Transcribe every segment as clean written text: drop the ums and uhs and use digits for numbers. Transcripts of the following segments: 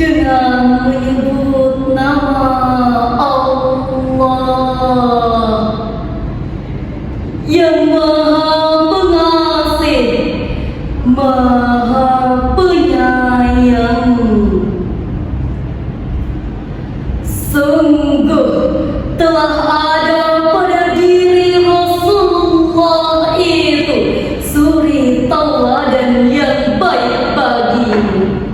dengan menyebut nama Allah yang Maha Pengasih, Maha Penyayang. Sungguh telah ada pada diri Rasulullah itu suri tauladan yang baik bagimu,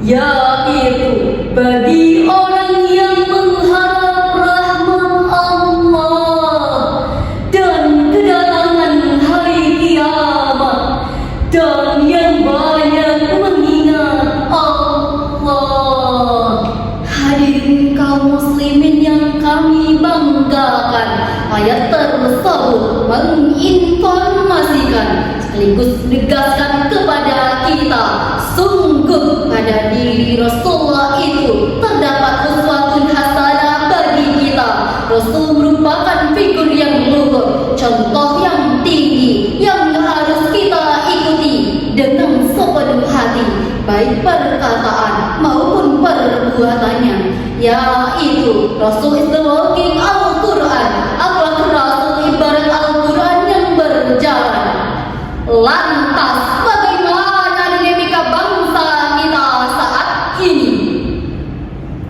yaitu bagi orang yang mengharap rahmat Allah dan kedatangan hari kiamat, dan yang banyak mengingat Allah. Hadirin kaum muslimin yang kami banggakan, ayat tersebut menginformasikan sekaligus menegaskan kepada kita, sungguh pada diri Rasulullah itu terdapat uswatun hasanah bagi kita. Rasul merupakan figur yang luhur, contoh yang tinggi yang harus kita ikuti dengan sepenuh hati, baik perkataan maupun perbuatannya, yaitu Rasul is the walking Al-Quran. Akhlak Rasul ibarat Al-Quran yang berjalan. Lantas bagaimana dinamika bangsa kita saat ini?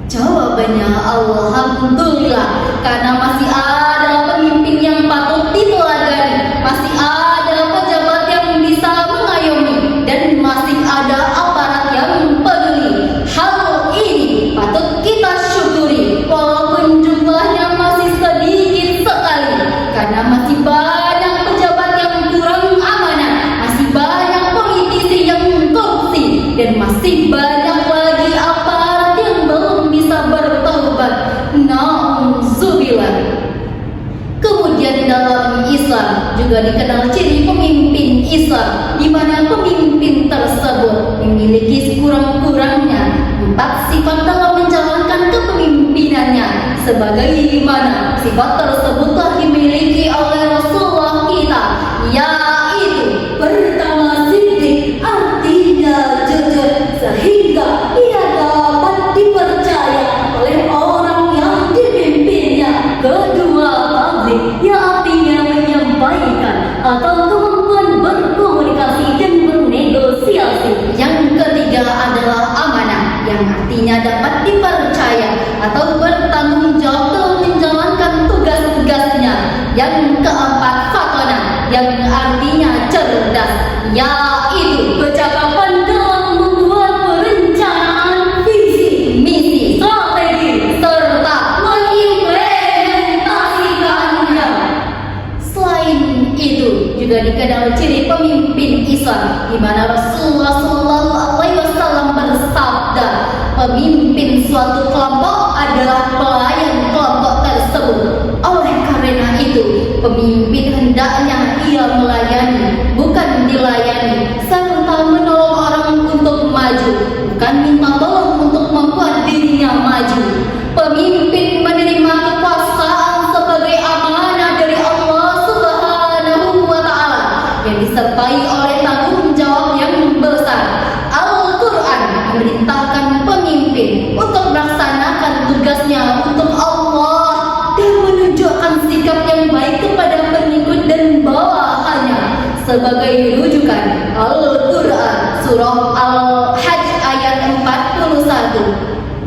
Jawabannya alhamdulillah, karena masih ada pemimpin yang patut diteladani, masih ada pejabat yang bisa mengayomi, dan masih ada aparat yang peduli. Hal ini patut kita syukuri, walaupun jumlahnya masih sedikit sekali, karena masih banyak pejabat yang kurang amanah, masih banyak politisi yang korupsi, dan masih banyak lagi aparat yang belum bisa bertobat. Na'udzubillah. Kemudian dalam Islam juga dikenal ciri pemimpin Islam, di mana pemimpin tersebut memiliki sekurang-kurangnya 4 sifat dalam menjalankan kepemimpinannya. Sebagaimana sifat tersebut telah dimiliki oleh Rasulullah kita, yaitu pertama siddiq, artinya jujur sehingga ia dapat dipercaya oleh orang yang dipimpinnya. Kedua tabligh, yang artinya menyampaikan atau kemampuan berkomunikasi dan bernegosiasi. Yang ketiga adalah amanah, yang artinya dapat dipercaya atau bertanggung jawab dalam menjalankan tugas-tugasnya. Yang keempat fatona, yang artinya cerdas, yaitu kecakapan dalam membuat perencanaan visi, misi, strategi, serta mengimplementasikannya. Selain itu juga dikenal ciri pemimpin Islam, di mana Rasulullah SAW bersabda, pemimpin suatu kelompok adalah pelayan kelompok tersebut. Oleh karena itu, pemimpin hendaknya ia melayani, bukan dilayani, serta menolong orang untuk maju, bukan minta tolong untuk membuat dirinya maju. Pemimpin menerima kekuasaan sebagai amanah dari Allah Subhanahu wa Ta'ala, yang disertai oleh tanggung jawab yang besar. Al-Quran memerintahkan pemimpin untuk melaksanakan tugasnya untuk Allah dan menunjukkan sikap yang baik kepada pengikut dan bawahannya. Sebagai rujukan, Al-Quran surah Al-Hajj ayat 41.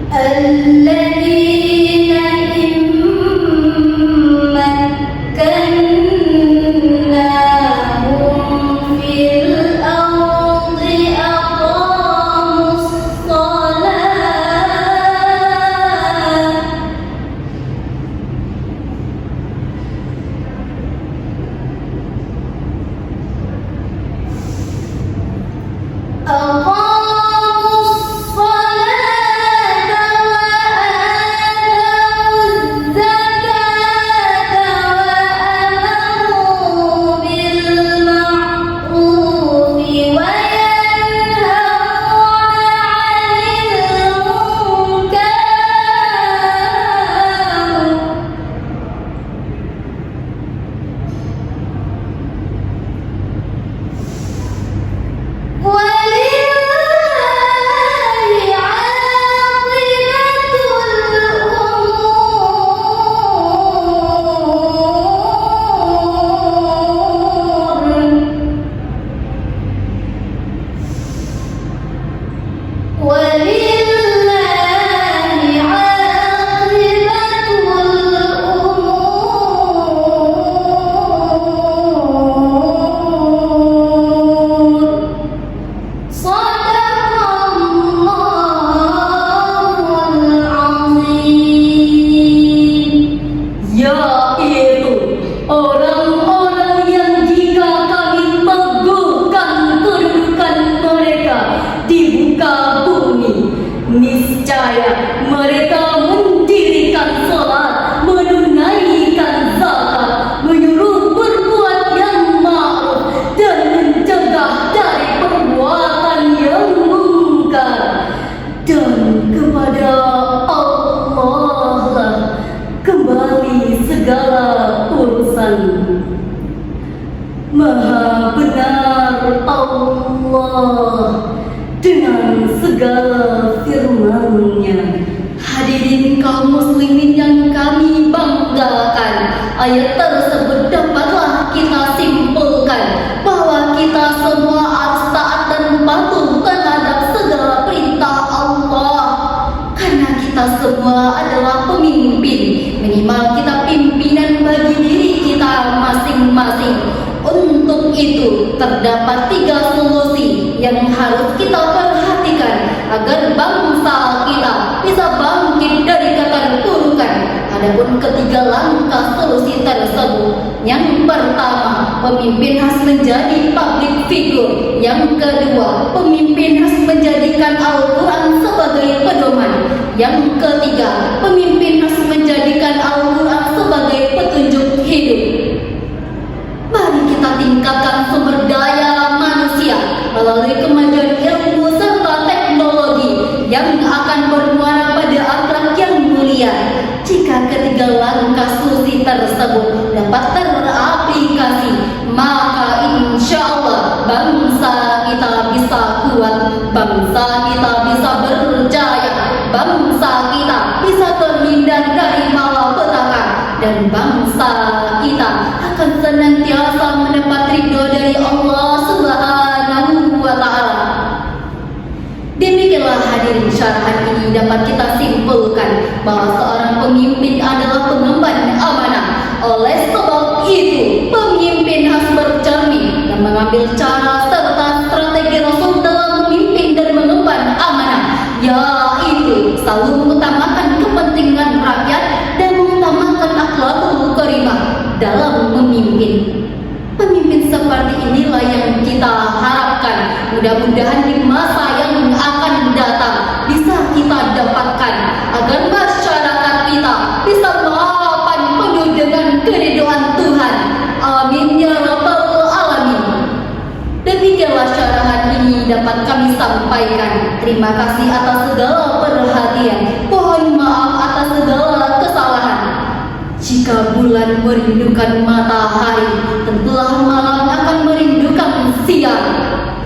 Alladzina immakkannahum fil ardi aqamus salat niscaya mereka mendirikan salat, menunaikan zakat, menyuruh berbuat yang ma'ruf dan mencegah dari perbuatan yang mungkar. Dan kepada Allah lah kembali segala urusan. Maha benar Allah dengan segala firman-Nya. Hadirin kaum muslimin yang kami banggakan, ayat tersebut dapatlah kita simpulkan bahwa kita semua harus taat dan patuh terhadap segala perintah Allah. Karena kita semua adalah pemimpin, minimal kita pimpinan bagi diri kita masing-masing. Untuk itu terdapat 3 solusi yang harus kita perhatikan agar bangsa kita bisa bangkit dari keterpurukan. Adapun ketiga langkah solusi tersebut, yang pertama, pemimpin harus menjadi public figure. Yang kedua, pemimpin harus menjadikan Al-Quran sebagai pedoman. Yang ketiga, pemimpin harus menjadikan Al-Quran sebagai petunjuk hidup. Mari kita tingkatkan sumber daya manusia melalui kemajuan ilmu serta teknologi yang akan bermuara pada akhlak yang mulia. Jika ketiga langkah solusi tersebut dapat teraplikasi, maka insya Allah bangsa kita bisa kuat, bangsa kita bisa berjaya, bangsa kita bisa terhindar dari malapetaka, dan bangsa kita akan senantiasa mendapat ridho dari Allah Subhanahu wa Ta'ala. Demikianlah hadirin, syarahan ini dapat kita simpulkan bahwa seorang pemimpin adalah pengemban amanah. Oleh sebab itu, pemimpin harus bercermin dan mengambil cara serta strategi Rasul dalam memimpin dan mengemban amanah, yaitu selalu mengutamakan kepentingan rakyat dan mengutamakan akhlakul karimah dalam memimpin. Pemimpin seperti inilah yang kita harapkan. Mudah-mudahan di masa yang akan datang bisa kita dapatkan agar masyarakat kita bisa mapan penuh dengan keridhaan Tuhan. Amin ya rabbal alamin. Demikianlah syarahan ini dapat kami sampaikan. Terima kasih atas segala perhatian. Mohon maaf atas segala kesalahan. Jika bulan merindukan matahari, tentulah malam akan merindukan siang.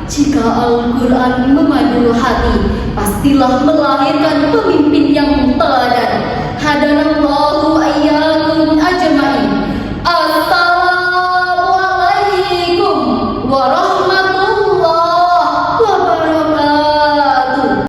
Jika Al-Quran memadu hati, pastilah melahirkan pemimpin